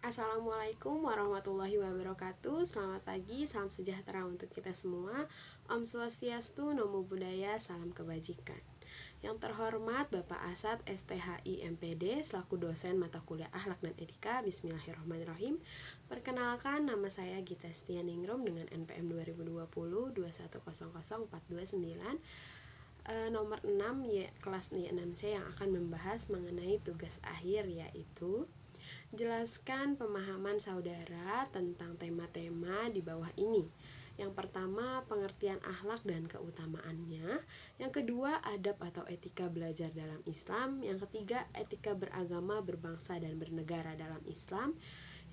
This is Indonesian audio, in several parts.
Assalamualaikum warahmatullahi wabarakatuh. Selamat pagi, salam sejahtera untuk kita semua. Om Swastiastu, Namo Buddhaya, salam kebajikan. Yang terhormat Bapak Asad STHI MPD selaku dosen mata kuliah Akhlak dan Etika. Bismillahirrahmanirrahim. Perkenalkan, nama saya Gita Stianingrum dengan NPM 2020 2100429. Nomor 6 ya, kelas 6C yang akan membahas mengenai tugas akhir, yaitu jelaskan pemahaman saudara tentang tema-tema di bawah ini. Yang pertama, pengertian akhlak dan keutamaannya. Yang kedua, adab atau etika belajar dalam Islam. Yang ketiga, etika beragama, berbangsa, dan bernegara dalam Islam.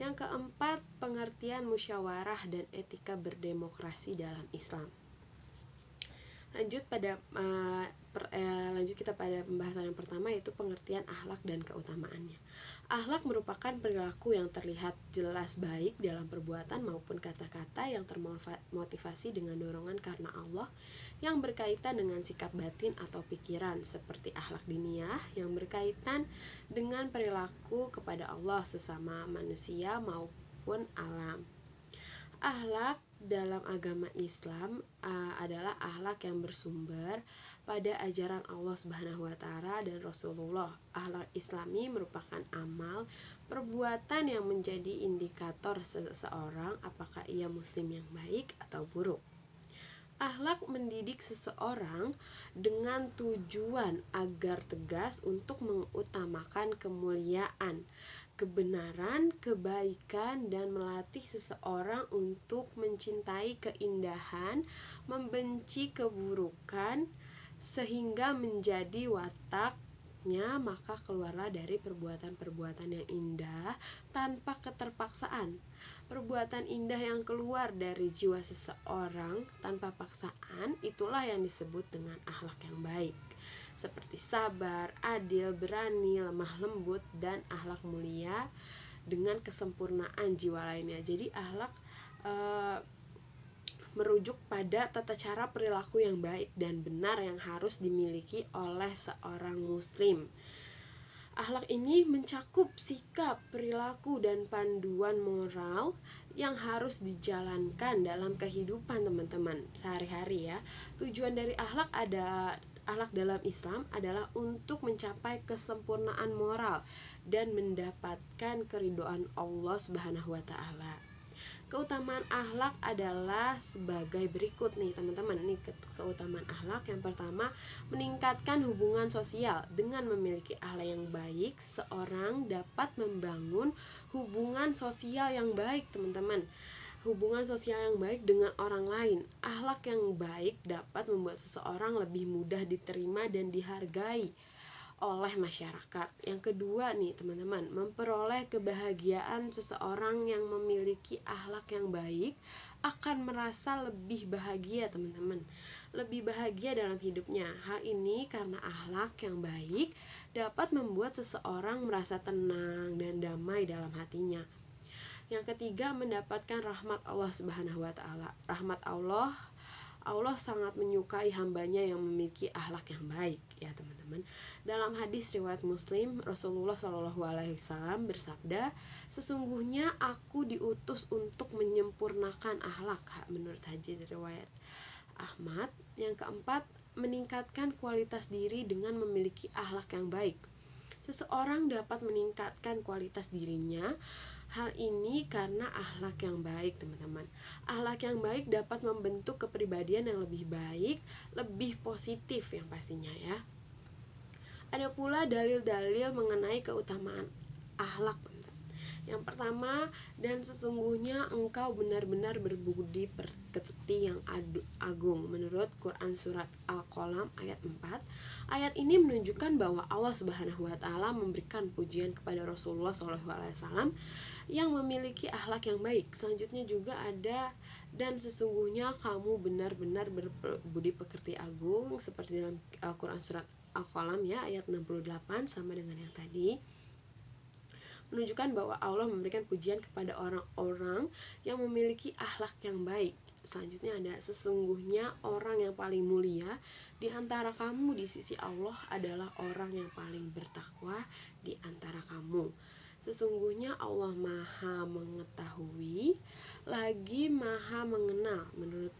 Yang keempat, pengertian musyawarah dan etika berdemokrasi dalam Islam. Lanjut kita pada pembahasan yang pertama, yaitu pengertian akhlak dan keutamaannya. Akhlak merupakan perilaku yang terlihat jelas baik dalam perbuatan maupun kata-kata yang termotivasi dengan dorongan karena Allah, yang berkaitan dengan sikap batin atau pikiran, seperti akhlak diniyah yang berkaitan dengan perilaku kepada Allah, sesama manusia maupun alam. Akhlak dalam agama Islam adalah akhlak yang bersumber pada ajaran Allah Subhanahu wa taala dan Rasulullah. Akhlak Islami merupakan amal perbuatan yang menjadi indikator seseorang apakah ia muslim yang baik atau buruk. Akhlak mendidik seseorang dengan tujuan agar tegas untuk mengutamakan kemuliaan, kebenaran, kebaikan, dan melatih seseorang untuk mencintai keindahan, membenci keburukan, sehingga menjadi wataknya, maka keluarlah dari perbuatan-perbuatan yang indah tanpa keterpaksaan. Perbuatan indah yang keluar dari jiwa seseorang tanpa paksaan, itulah yang disebut dengan akhlak yang baik, seperti sabar, adil, berani, lemah lembut, dan akhlak mulia dengan kesempurnaan jiwa lainnya. Jadi akhlak merujuk pada tata cara perilaku yang baik dan benar yang harus dimiliki oleh seorang muslim. Akhlak ini mencakup sikap, perilaku, dan panduan moral yang harus dijalankan dalam kehidupan teman-teman sehari-hari ya. Tujuan dari akhlak dalam Islam adalah untuk mencapai kesempurnaan moral dan mendapatkan keridhaan Allah Subhanahu wa taala. Keutamaan akhlak adalah sebagai berikut nih teman-teman. Nih keutamaan akhlak yang pertama, meningkatkan hubungan sosial. Dengan memiliki akhlak yang baik, seorang dapat membangun hubungan sosial yang baik teman-teman. Hubungan sosial yang baik dengan orang lain. Akhlak yang baik dapat membuat seseorang lebih mudah diterima dan dihargai oleh masyarakat. Yang kedua nih teman-teman, memperoleh kebahagiaan. Seseorang yang memiliki akhlak yang baik akan merasa lebih bahagia teman-teman, lebih bahagia dalam hidupnya. Hal ini karena akhlak yang baik dapat membuat seseorang merasa tenang dan damai dalam hatinya. Yang ketiga, mendapatkan rahmat Allah Subhanahu wa taala. Rahmat Allah sangat menyukai hambanya yang memiliki akhlak yang baik ya teman-teman. Dalam hadis riwayat Muslim, Rasulullah SAW bersabda, sesungguhnya aku diutus untuk menyempurnakan akhlak, menurut hadis riwayat Ahmad. Yang keempat, meningkatkan kualitas diri dengan memiliki akhlak yang baik. Seseorang dapat meningkatkan kualitas dirinya. Hal ini karena akhlak yang baik teman-teman. Akhlak yang baik dapat membentuk kepribadian yang lebih baik, lebih positif yang pastinya ya. Ada pula dalil-dalil mengenai keutamaan akhlak. Yang pertama, dan sesungguhnya engkau benar-benar berbudi pekerti yang agung, menurut Quran surat Al-Qalam ayat 4. Ayat ini menunjukkan bahwa Allah Subhanahu wa taala memberikan pujian kepada Rasulullah SAW yang memiliki akhlak yang baik. Selanjutnya juga ada, dan sesungguhnya kamu benar-benar berbudi pekerti agung, seperti dalam Quran surat Al-Qalam ya ayat 68 sama dengan yang tadi, menunjukkan bahwa Allah memberikan pujian kepada orang-orang yang memiliki akhlak yang baik. Selanjutnya ada, sesungguhnya orang yang paling mulia di antara kamu di sisi Allah adalah orang yang paling bertakwa di antara kamu. Sesungguhnya Allah Maha mengetahui lagi Maha mengenal menurut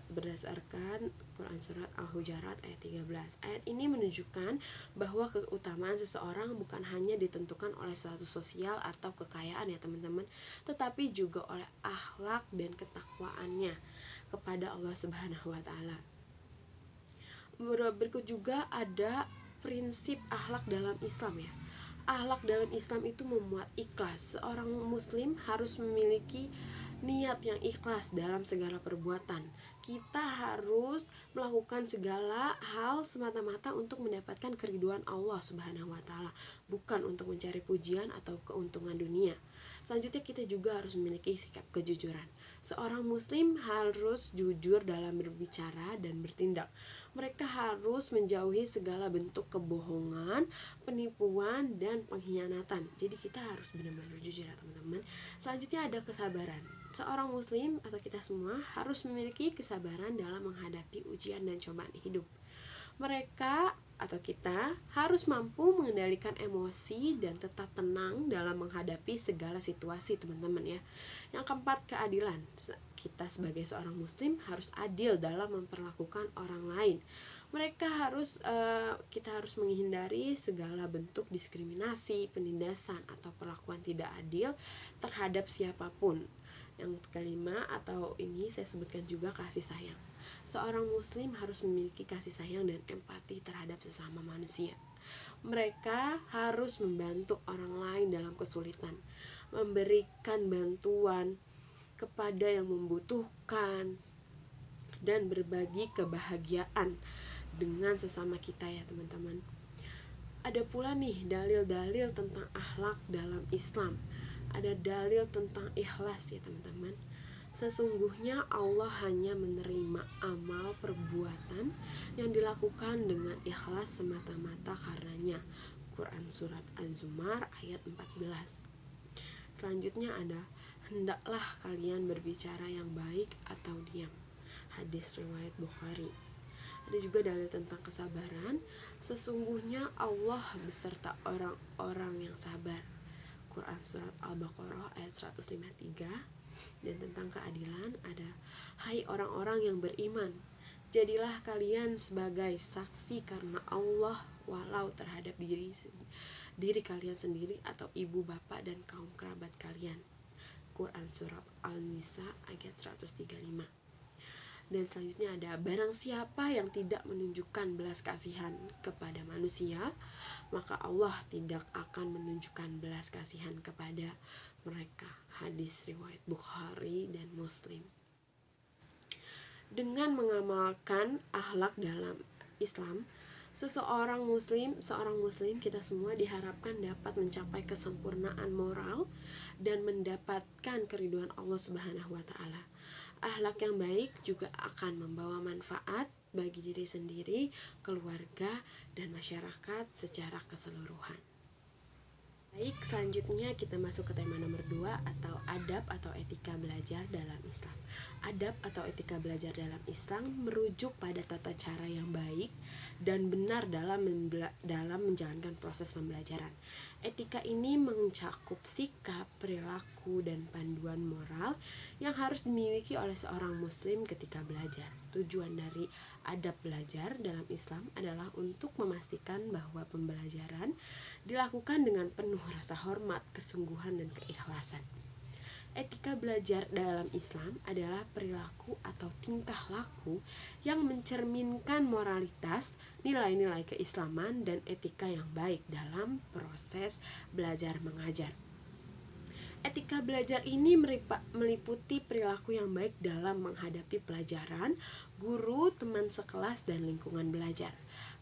berdasarkan Quran Surat Al-Hujurat ayat 13. Ayat ini menunjukkan bahwa keutamaan seseorang bukan hanya ditentukan oleh status sosial atau kekayaan ya teman-teman, tetapi juga oleh akhlak dan ketakwaannya kepada Allah Subhanahu wa taala. Berikut juga ada prinsip akhlak dalam Islam ya. Akhlak dalam Islam itu memuat ikhlas. Seorang muslim harus memiliki niat yang ikhlas dalam segala perbuatan. Kita harus melakukan segala hal semata-mata untuk mendapatkan keriduan Allah Subhanahu wa taala, bukan untuk mencari pujian atau keuntungan dunia. Selanjutnya kita juga harus memiliki sikap kejujuran. Seorang muslim harus jujur dalam berbicara dan bertindak. Mereka harus menjauhi segala bentuk kebohongan, penipuan, dan pengkhianatan. Jadi kita harus benar-benar jujur ya teman-teman. Selanjutnya ada kesabaran. Seorang muslim atau kita semua harus memiliki kesabaran dalam menghadapi ujian dan cobaan hidup. Mereka atau kita harus mampu mengendalikan emosi dan tetap tenang dalam menghadapi segala situasi teman-teman ya. Yang keempat, keadilan. Kita sebagai seorang muslim harus adil dalam memperlakukan orang lain. Kita harus menghindari segala bentuk diskriminasi, penindasan atau perlakuan tidak adil terhadap siapapun. Yang kelima atau ini saya sebutkan juga kasih sayang. Seorang muslim harus memiliki kasih sayang dan empati terhadap sesama manusia. Mereka harus membantu orang lain dalam kesulitan, memberikan bantuan kepada yang membutuhkan, dan berbagi kebahagiaan dengan sesama kita ya teman-teman. Ada pula nih dalil-dalil tentang akhlak dalam Islam. Ada dalil tentang ikhlas ya teman-teman. Sesungguhnya Allah hanya menerima amal perbuatan yang dilakukan dengan ikhlas semata-mata karenanya. Quran Surat Az-Zumar ayat 14. Selanjutnya ada, hendaklah kalian berbicara yang baik atau diam. Hadis riwayat Bukhari. Ada juga dalil tentang kesabaran. Sesungguhnya Allah beserta orang-orang yang sabar. Quran Surat Al-Baqarah ayat 153. Dan tentang keadilan ada, hai orang-orang yang beriman, jadilah kalian sebagai saksi karena Allah walau terhadap diri kalian sendiri atau ibu bapak dan kaum kerabat kalian. Quran Surat Al-Nisa ayat 135. Dan selanjutnya ada, barang siapa yang tidak menunjukkan belas kasihan kepada manusia, maka Allah tidak akan menunjukkan belas kasihan kepada mereka. Hadis riwayat Bukhari dan Muslim. Dengan mengamalkan akhlak dalam Islam, seorang muslim kita semua diharapkan dapat mencapai kesempurnaan moral dan mendapatkan keriduan Allah Subhanahu wa taala. Akhlak yang baik juga akan membawa manfaat bagi diri sendiri, keluarga, dan masyarakat secara keseluruhan. Baik, selanjutnya kita masuk ke tema nomor 2 atau adab atau etika belajar dalam Islam. Adab atau etika belajar dalam Islam merujuk pada tata cara yang baik dan benar dalam menjalankan proses pembelajaran. Etika ini mencakup sikap, perilaku, dan panduan moral yang harus dimiliki oleh seorang muslim ketika belajar. Tujuan dari adab belajar dalam Islam adalah untuk memastikan bahwa pembelajaran dilakukan dengan penuh rasa hormat, kesungguhan, dan keikhlasan. Etika belajar dalam Islam adalah perilaku atau tingkah laku yang mencerminkan moralitas, nilai-nilai keislaman, dan etika yang baik dalam proses belajar mengajar. Etika belajar ini meliputi perilaku yang baik dalam menghadapi pelajaran, guru, teman sekelas, dan lingkungan belajar.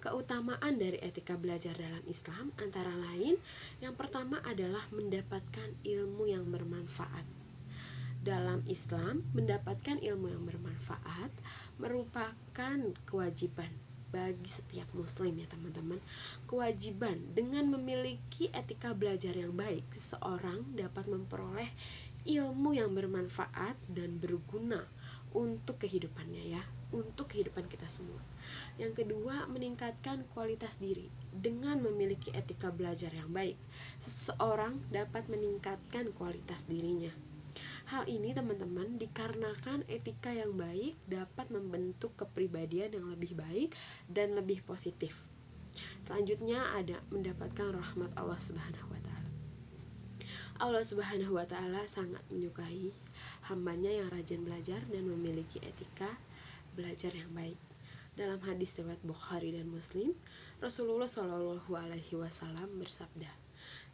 Keutamaan dari etika belajar dalam Islam antara lain, yang pertama adalah mendapatkan ilmu yang bermanfaat. Dalam Islam, mendapatkan ilmu yang bermanfaat merupakan kewajiban bagi setiap muslim ya teman-teman. Kewajiban dengan memiliki etika belajar yang baik, seseorang dapat memperoleh ilmu yang bermanfaat dan berguna untuk kehidupannya ya, untuk kehidupan kita semua. Yang kedua, meningkatkan kualitas diri. Dengan memiliki etika belajar yang baik, seseorang dapat meningkatkan kualitas dirinya. Hal ini teman-teman dikarenakan etika yang baik dapat membentuk kepribadian yang lebih baik dan lebih positif. Selanjutnya ada mendapatkan rahmat Allah Subhanahu wa taala. Allah Subhanahu wa taala sangat menyukai hambanya yang rajin belajar dan memiliki etika belajar yang baik. Dalam hadis riwayat Bukhari dan Muslim, Rasulullah Shallallahu alaihi wasallam bersabda,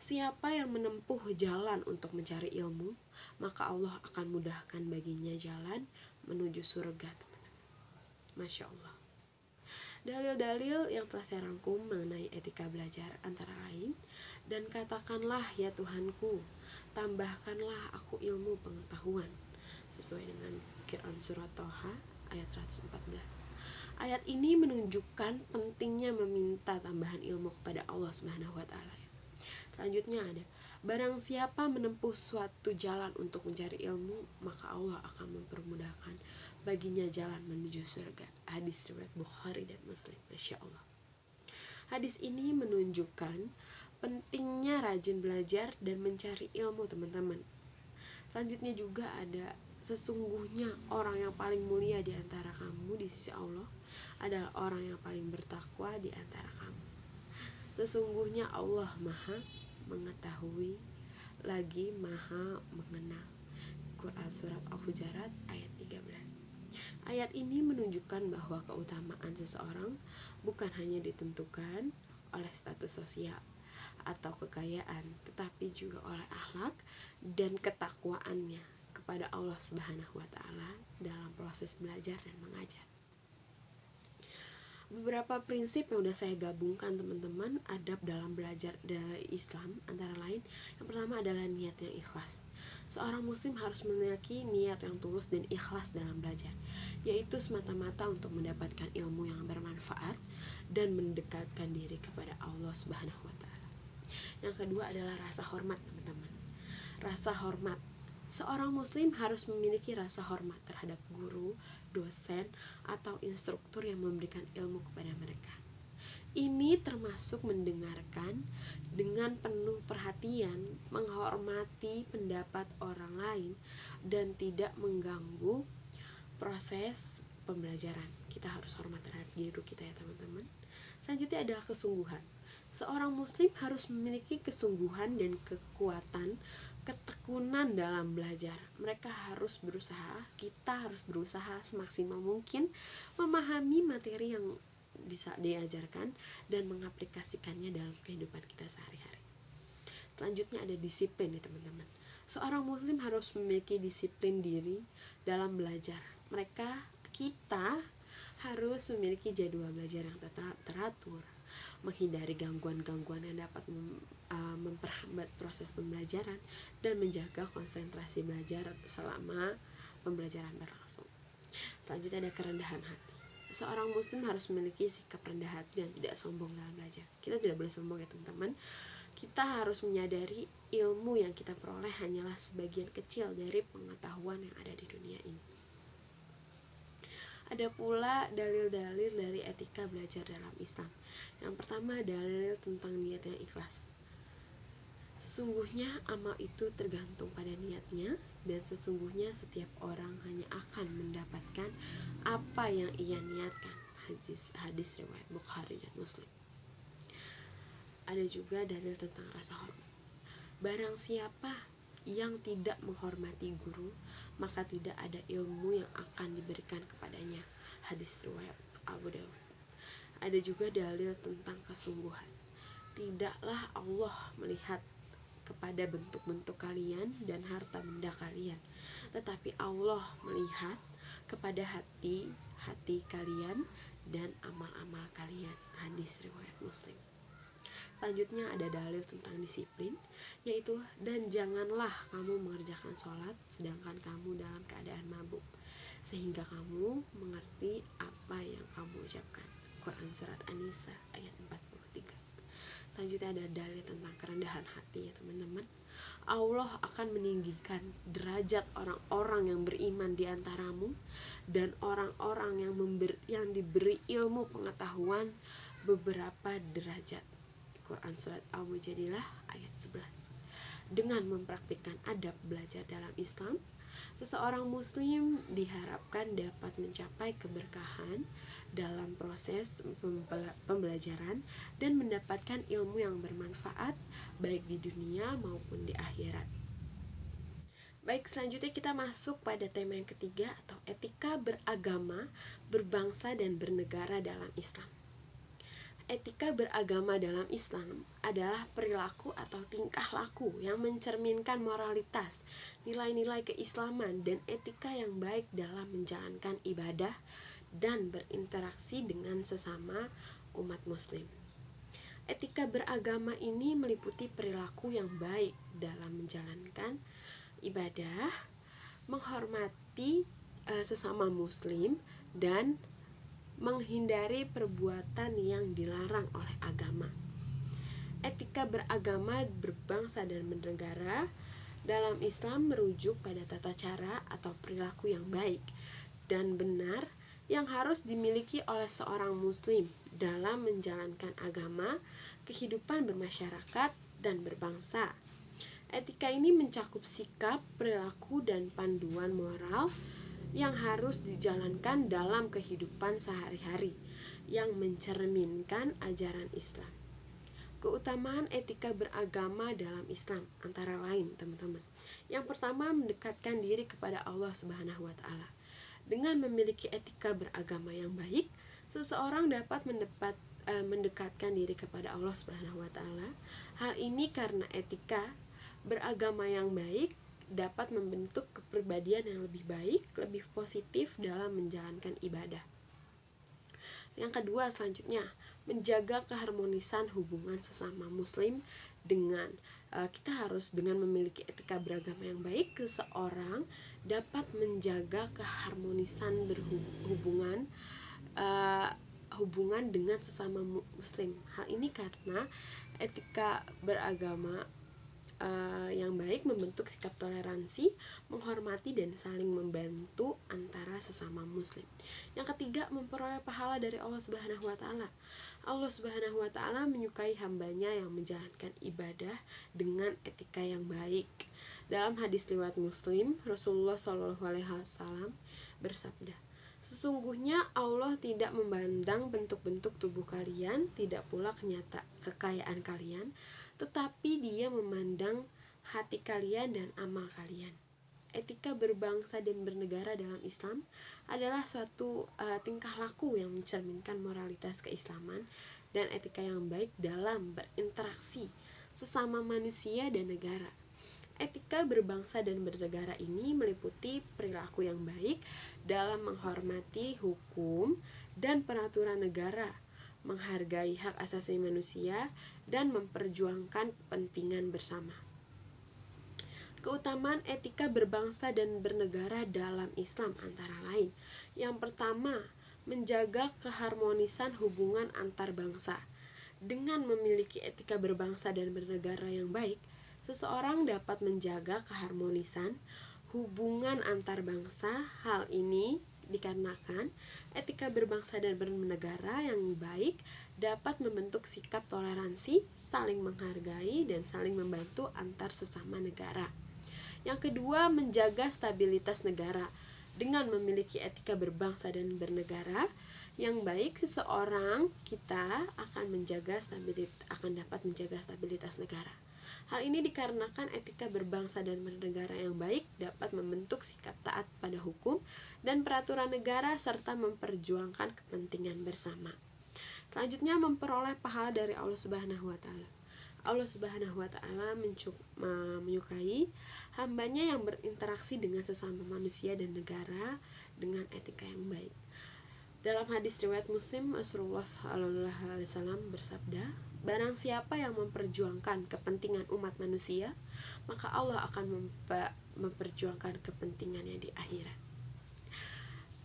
"Siapa yang menempuh jalan untuk mencari ilmu, maka Allah akan mudahkan baginya jalan menuju surga." Masya Allah. Dalil-dalil yang telah saya rangkum mengenai etika belajar antara lain, dan katakanlah ya Tuhanku, tambahkanlah aku ilmu pengetahuan, sesuai dengan Quran surat Toha ayat 114. Ayat ini menunjukkan pentingnya meminta tambahan ilmu kepada Allah Subhanahu wa taala. Selanjutnya ada, barang siapa menempuh suatu jalan untuk mencari ilmu, maka Allah akan mempermudahkan baginya jalan menuju surga. Hadis riwayat Bukhari dan Muslim. Masya Allah. Hadis ini menunjukkan pentingnya rajin belajar dan mencari ilmu teman-teman. Selanjutnya juga ada, sesungguhnya orang yang paling mulia di antara kamu di sisi Allah adalah orang yang paling bertakwa di antara kamu. Sesungguhnya Allah Maha mengetahui lagi Maha mengenal. Quran surat Al-Hujurat ayat 13. Ayat ini menunjukkan bahwa keutamaan seseorang bukan hanya ditentukan oleh status sosial atau kekayaan, tetapi juga oleh akhlak dan ketakwaannya kepada Allah Subhanahu wa taala dalam proses belajar dan mengajar. Beberapa prinsip yang udah saya gabungkan teman-teman, adab dalam belajar dari Islam antara lain, yang pertama adalah niat yang ikhlas. Seorang muslim harus memiliki niat yang tulus dan ikhlas dalam belajar, yaitu semata-mata untuk mendapatkan ilmu yang bermanfaat dan mendekatkan diri kepada Allah Subhanahu wa taala. Yang kedua adalah rasa hormat teman-teman. Rasa hormat. Seorang muslim harus memiliki rasa hormat terhadap guru, dosen, atau instruktur yang memberikan ilmu kepada mereka. Ini termasuk mendengarkan dengan penuh perhatian, menghormati pendapat orang lain, dan tidak mengganggu proses pembelajaran. Kita harus hormat terhadap guru kita ya teman-teman. Selanjutnya adalah kesungguhan. Seorang muslim harus memiliki kesungguhan dan ketekunan dalam belajar. Mereka harus berusaha, kita harus berusaha semaksimal mungkin memahami materi yang diajarkan dan mengaplikasikannya dalam kehidupan kita sehari-hari. Selanjutnya ada disiplin nih teman-teman. Seorang muslim harus memiliki disiplin diri dalam belajar. Kita harus memiliki jadwal belajar yang teratur, menghindari gangguan-gangguan yang dapat memperhambat proses pembelajaran, dan menjaga konsentrasi belajar selama pembelajaran berlangsung. Selanjutnya ada kerendahan hati. Seorang muslim harus memiliki sikap rendah hati dan tidak sombong dalam belajar. Kita tidak boleh sombong ya teman-teman. Kita harus menyadari ilmu yang kita peroleh hanyalah sebagian kecil dari pengetahuan yang ada di dunia ini. Ada pula dalil-dalil dari etika belajar dalam Islam. Yang pertama, dalil tentang niat yang ikhlas. Sesungguhnya amal itu tergantung pada niatnya, dan sesungguhnya setiap orang hanya akan mendapatkan apa yang ia niatkan. Hadis riwayat Bukhari dan Muslim. Ada juga dalil tentang rasa hormat. Barang siapa yang tidak menghormati guru, maka tidak ada ilmu yang akan diberikan kepadanya. Hadis riwayat Abu Dawud. Ada juga dalil tentang kesungguhan. Tidaklah Allah melihat kepada bentuk-bentuk kalian dan harta benda kalian, tetapi Allah melihat kepada hati kalian dan amal-amal kalian. Hadis riwayat Muslim. Selanjutnya ada dalil tentang disiplin, yaitu dan janganlah kamu mengerjakan sholat sedangkan kamu dalam keadaan mabuk, sehingga kamu mengerti apa yang kamu ucapkan. Quran surat An-Nisa ayat 43. Selanjutnya ada dalil tentang kerendahan hati ya teman-teman. Allah akan meninggikan derajat orang-orang yang beriman di antaramu dan orang-orang yang diberi ilmu pengetahuan beberapa derajat. Quran Surat Al-Mujadilah ayat 11. Dengan mempraktikkan adab belajar dalam Islam, seseorang muslim diharapkan dapat mencapai keberkahan dalam proses pembelajaran dan mendapatkan ilmu yang bermanfaat baik di dunia maupun di akhirat. Baik, selanjutnya kita masuk pada tema yang ketiga atau etika beragama, berbangsa dan bernegara dalam Islam. Etika beragama dalam Islam adalah perilaku atau tingkah laku yang mencerminkan moralitas, nilai-nilai keislaman, dan etika yang baik dalam menjalankan ibadah dan berinteraksi dengan sesama umat muslim. Etika beragama ini meliputi perilaku yang baik dalam menjalankan ibadah, menghormati sesama muslim, dan menghindari perbuatan yang dilarang oleh agama. Etika beragama, berbangsa dan bernegara dalam Islam merujuk pada tata cara atau perilaku yang baik dan benar yang harus dimiliki oleh seorang muslim dalam menjalankan agama, kehidupan bermasyarakat, dan berbangsa. Etika ini mencakup sikap, perilaku, dan panduan moral yang harus dijalankan dalam kehidupan sehari-hari yang mencerminkan ajaran Islam. Keutamaan etika beragama dalam Islam antara lain, teman-teman. Yang pertama, mendekatkan diri kepada Allah Subhanahu wa taala. Dengan memiliki etika beragama yang baik, seseorang dapat mendekatkan diri kepada Allah Subhanahu wa taala. Hal ini karena etika beragama yang baik dapat membentuk kepribadian yang lebih baik, lebih positif dalam menjalankan ibadah. Yang kedua, selanjutnya, menjaga keharmonisan hubungan sesama muslim dengan kita harus dengan memiliki etika beragama yang baik, seseorang dapat menjaga keharmonisan hubungan dengan sesama muslim. Hal ini karena etika beragama yang baik membentuk sikap toleransi, menghormati, dan saling membantu antara sesama muslim. Yang ketiga, memperoleh pahala dari Allah Subhanahu wa taala. Allah Subhanahu wa taala menyukai hambanya yang menjalankan ibadah dengan etika yang baik. Dalam hadis riwayat Muslim, Rasulullah SAW bersabda, "Sesungguhnya Allah tidak memandang bentuk-bentuk tubuh kalian, tidak pula kekayaan kalian, tetapi Dia memandang hati kalian dan amal kalian." Etika berbangsa dan bernegara dalam Islam adalah suatu tingkah laku yang mencerminkan moralitas keislaman dan etika yang baik dalam berinteraksi sesama manusia dan negara. Etika berbangsa dan bernegara ini meliputi perilaku yang baik dalam menghormati hukum dan peraturan negara, menghargai hak asasi manusia, dan memperjuangkan kepentingan bersama. Keutamaan etika berbangsa dan bernegara dalam Islam antara lain. Yang pertama, menjaga keharmonisan hubungan antar bangsa. Dengan memiliki etika berbangsa dan bernegara yang baik, seseorang dapat menjaga keharmonisan hubungan antar bangsa. Hal ini dikarenakan etika berbangsa dan bernegara yang baik dapat membentuk sikap toleransi, saling menghargai, dan saling membantu antar sesama negara. Yang kedua, menjaga stabilitas negara. Dengan memiliki etika berbangsa dan bernegara yang baik, seseorang kita akan dapat menjaga stabilitas negara. Hal ini dikarenakan etika berbangsa dan bernegara yang baik dapat membentuk sikap taat pada hukum dan peraturan negara serta memperjuangkan kepentingan bersama. Selanjutnya, memperoleh pahala dari Allah Subhanahu wa taala. Allah Subhanahu wa taala menyukai hambanya yang berinteraksi dengan sesama manusia dan negara dengan etika yang baik. Dalam hadis riwayat Muslim, Rasulullah SAW bersabda, "Barang siapa yang memperjuangkan kepentingan umat manusia, maka Allah akan memperjuangkan kepentingannya di akhirat."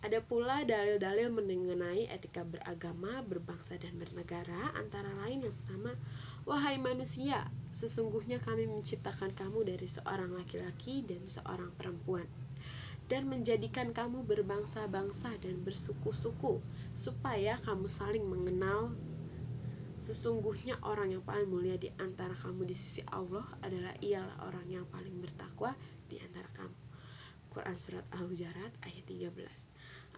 Ada pula dalil-dalil mengenai etika beragama, berbangsa, dan bernegara, antara lain yang pertama, Wahai manusia, sesungguhnya kami menciptakan kamu dari seorang laki-laki dan seorang perempuan, dan menjadikan kamu berbangsa-bangsa dan bersuku-suku, supaya kamu saling mengenal. Sesungguhnya orang yang paling mulia di antara kamu di sisi Allah adalah ialah orang yang paling bertakwa di antara kamu. Quran Surat Al-Hujurat ayat 13.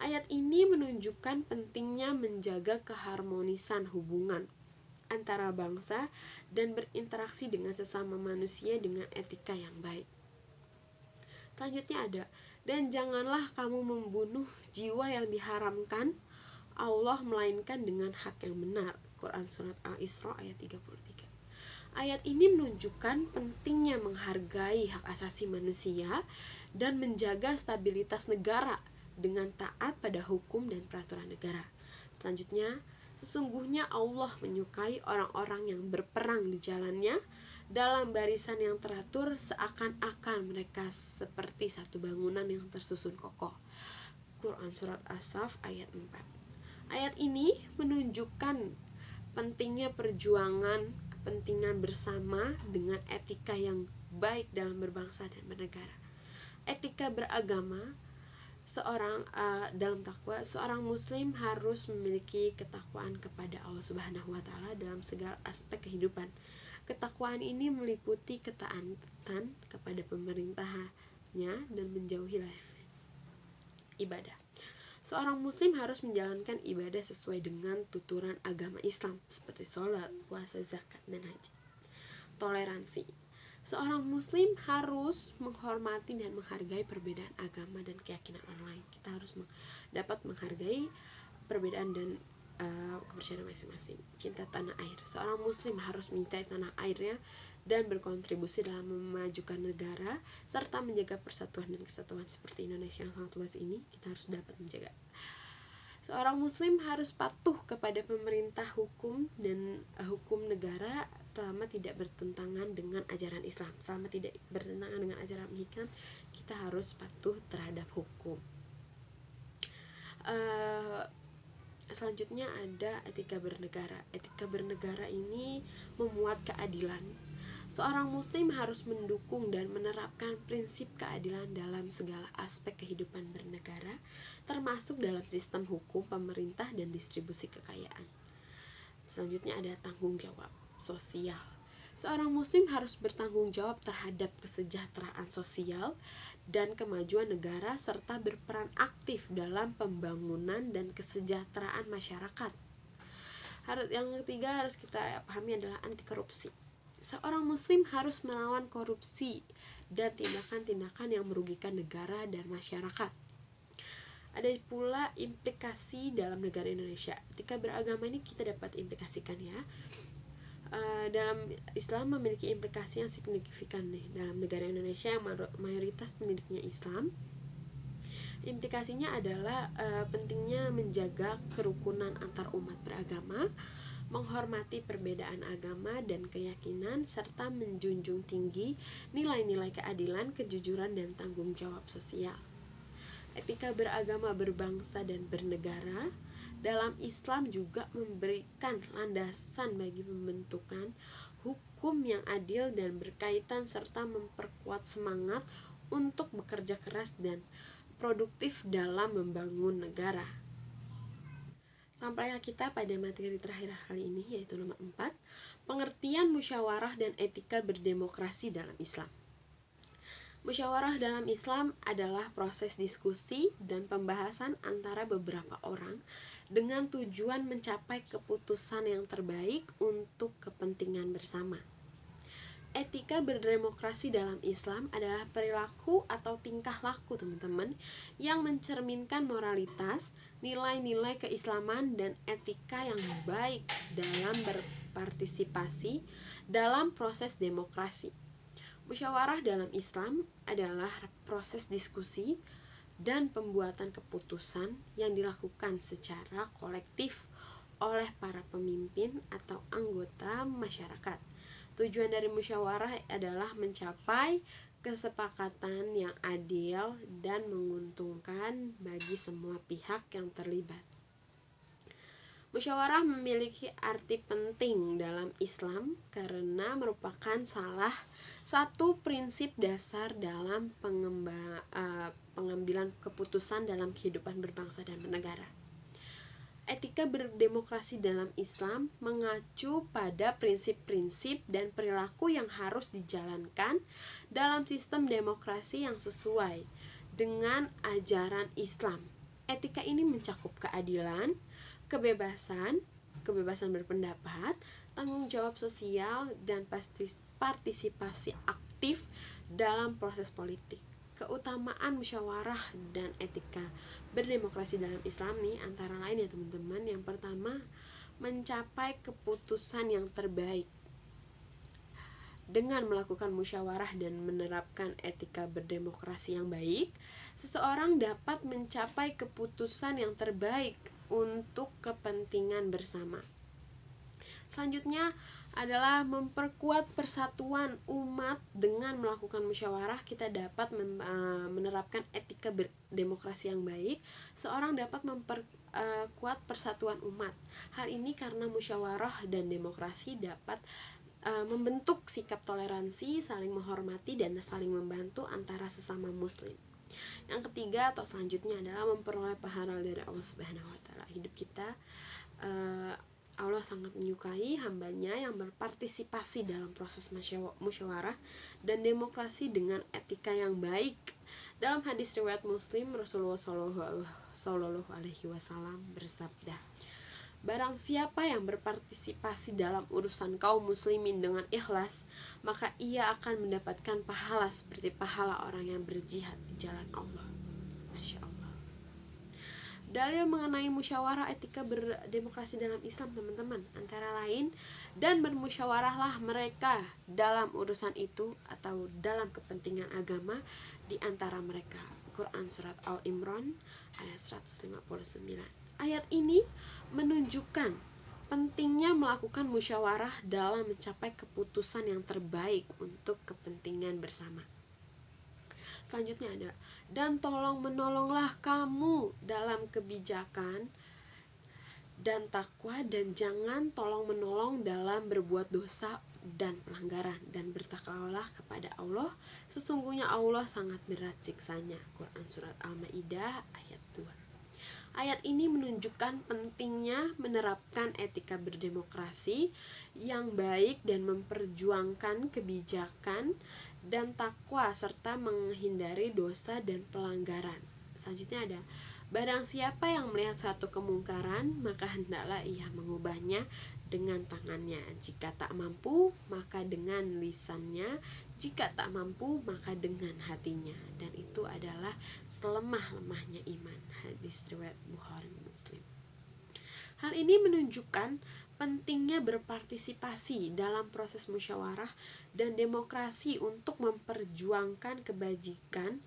Ayat ini menunjukkan pentingnya menjaga keharmonisan hubungan antara bangsa dan berinteraksi dengan sesama manusia dengan etika yang baik. Selanjutnya ada, dan janganlah kamu membunuh jiwa yang diharamkan Allah melainkan dengan hak yang benar. Quran Surat Al-Isra ayat 33. Ayat ini menunjukkan pentingnya menghargai hak asasi manusia dan menjaga stabilitas negara dengan taat pada hukum dan peraturan negara. Selanjutnya, sesungguhnya Allah menyukai orang-orang yang berperang di jalannya dalam barisan yang teratur seakan-akan mereka seperti satu bangunan yang tersusun kokoh. Quran Surat As-Saff ayat 4. Ayat ini menunjukkan pentingnya perjuangan kepentingan bersama dengan etika yang baik dalam berbangsa dan bernegara. Etika beragama dalam takwa, seorang muslim harus memiliki ketakwaan kepada Allah Subhanahu wa taala dalam segala aspek kehidupan. Ketakwaan ini meliputi ketaatan kepada pemerintahannya dan menjauhi larangan. Ibadah. Seorang muslim harus menjalankan ibadah sesuai dengan tuturan agama Islam seperti sholat, puasa, zakat, dan haji. Toleransi. Seorang muslim harus menghormati dan menghargai perbedaan agama dan keyakinan orang lain. Kita harus dapat menghargai perbedaan dan kepercayaan masing-masing. Cinta tanah air. Seorang muslim harus mencintai tanah airnya dan berkontribusi dalam memajukan negara serta menjaga persatuan dan kesatuan seperti Indonesia yang sangat luas ini. Kita harus dapat menjaga. Seorang muslim harus patuh kepada pemerintah hukum dan hukum negara selama tidak bertentangan dengan ajaran Islam. Selama tidak bertentangan dengan ajaran Islam, kita harus patuh terhadap hukum. Selanjutnya ada etika bernegara. Etika bernegara ini memuat keadilan. Seorang muslim harus mendukung dan menerapkan prinsip keadilan dalam segala aspek kehidupan bernegara, termasuk dalam sistem hukum, pemerintah, dan distribusi kekayaan. Selanjutnya ada tanggung jawab sosial. Seorang muslim harus bertanggung jawab terhadap kesejahteraan sosial dan kemajuan negara serta berperan aktif dalam pembangunan dan kesejahteraan masyarakat. Yang ketiga harus kita pahami adalah anti korupsi. Seorang muslim harus melawan korupsi dan tindakan-tindakan yang merugikan negara dan masyarakat. Ada pula implikasi dalam negara Indonesia. Etika beragama ini kita dapat implikasikan ya. Dalam Islam memiliki implikasi yang signifikan nih dalam negara Indonesia yang mayoritas penduduknya Islam. Implikasinya adalah pentingnya menjaga kerukunan antar umat beragama, menghormati perbedaan agama dan keyakinan, serta menjunjung tinggi nilai-nilai keadilan, kejujuran, dan tanggung jawab sosial. Etika beragama, berbangsa, dan bernegara dalam Islam juga memberikan landasan bagi pembentukan hukum yang adil dan berkaitan serta memperkuat semangat untuk bekerja keras dan produktif dalam membangun negara. Sampailah kita pada materi terakhir kali ini, yaitu nomor 4, pengertian musyawarah dan etika berdemokrasi dalam Islam. Musyawarah dalam Islam adalah proses diskusi dan pembahasan antara beberapa orang dengan tujuan mencapai keputusan yang terbaik untuk kepentingan bersama. Etika berdemokrasi dalam Islam adalah perilaku atau tingkah laku teman-teman yang mencerminkan moralitas, nilai-nilai keislaman, dan etika yang baik dalam berpartisipasi dalam proses demokrasi. Musyawarah dalam Islam adalah proses diskusi dan pembuatan keputusan yang dilakukan secara kolektif oleh para pemimpin atau anggota masyarakat. Tujuan dari musyawarah adalah mencapai kesepakatan yang adil dan menguntungkan bagi semua pihak yang terlibat. Musyawarah memiliki arti penting dalam Islam karena merupakan salah satu prinsip dasar dalam pengambilan keputusan dalam kehidupan berbangsa dan bernegara. Etika berdemokrasi dalam Islam mengacu pada prinsip-prinsip dan perilaku yang harus dijalankan dalam sistem demokrasi yang sesuai dengan ajaran Islam. Etika ini mencakup keadilan, kebebasan berpendapat, tanggung jawab sosial, dan partisipasi aktif dalam proses politik. Keutamaan musyawarah dan etika berdemokrasi dalam Islam nih antara lain ya teman-teman. Yang pertama, mencapai keputusan yang terbaik. Dengan melakukan musyawarah dan menerapkan etika berdemokrasi yang baik, seseorang dapat mencapai keputusan yang terbaik untuk kepentingan bersama. Selanjutnya adalah memperkuat persatuan umat. Dengan melakukan musyawarah kita dapat menerapkan etika berdemokrasi yang baik. Seorang dapat memperkuat persatuan umat. Hal ini karena musyawarah dan demokrasi dapat membentuk sikap toleransi, saling menghormati, dan saling membantu antara sesama muslim. Yang ketiga atau selanjutnya adalah memperoleh pahala dari Allah Subhanahu wa taala. Hidup kita Allah sangat menyukai hambanya yang berpartisipasi dalam proses musyawarah dan demokrasi dengan etika yang baik. Dalam hadis riwayat Muslim, Rasulullah Shallallahu Alaihi Wasallam bersabda, barang siapa yang berpartisipasi dalam urusan kaum muslimin dengan ikhlas, maka ia akan mendapatkan pahala seperti pahala orang yang berjihad di jalan Allah. Masya Allah. Dalil mengenai musyawarah etika berdemokrasi dalam Islam teman-teman, antara lain, dan bermusyawarahlah mereka dalam urusan itu atau dalam kepentingan agama di antara mereka. Quran Surat Al-Imran ayat 159. Ayat ini menunjukkan pentingnya melakukan musyawarah dalam mencapai keputusan yang terbaik untuk kepentingan bersama. Selanjutnya ada, dan tolong menolonglah kamu dalam kebijakan dan takwa, dan jangan tolong menolong dalam berbuat dosa dan pelanggaran, dan bertakwalah kepada Allah, sesungguhnya Allah sangat berat siksanya. Quran Surat Al-Maidah ayat 2. Ayat ini menunjukkan pentingnya menerapkan etika berdemokrasi yang baik dan memperjuangkan kebijakan dan takwa serta menghindari dosa dan pelanggaran. Selanjutnya ada, barang siapa yang melihat satu kemungkaran, maka hendaklah ia mengubahnya dengan tangannya. Jika tak mampu, maka dengan lisannya. Jika tak mampu, maka dengan hatinya. Dan itu adalah selemah-lemahnya iman. Hadis riwayat Bukhari Muslim. Hal ini menunjukkan pentingnya berpartisipasi dalam proses musyawarah dan demokrasi untuk memperjuangkan kebajikan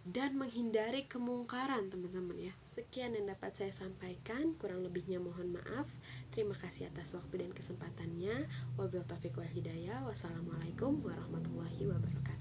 dan menghindari kemungkaran, teman-teman ya. Sekian yang dapat saya sampaikan, kurang lebihnya mohon maaf. Terima kasih atas waktu dan kesempatannya. Wabillahi taufiq wal hidayah. Wassalamualaikum warahmatullahi wabarakatuh.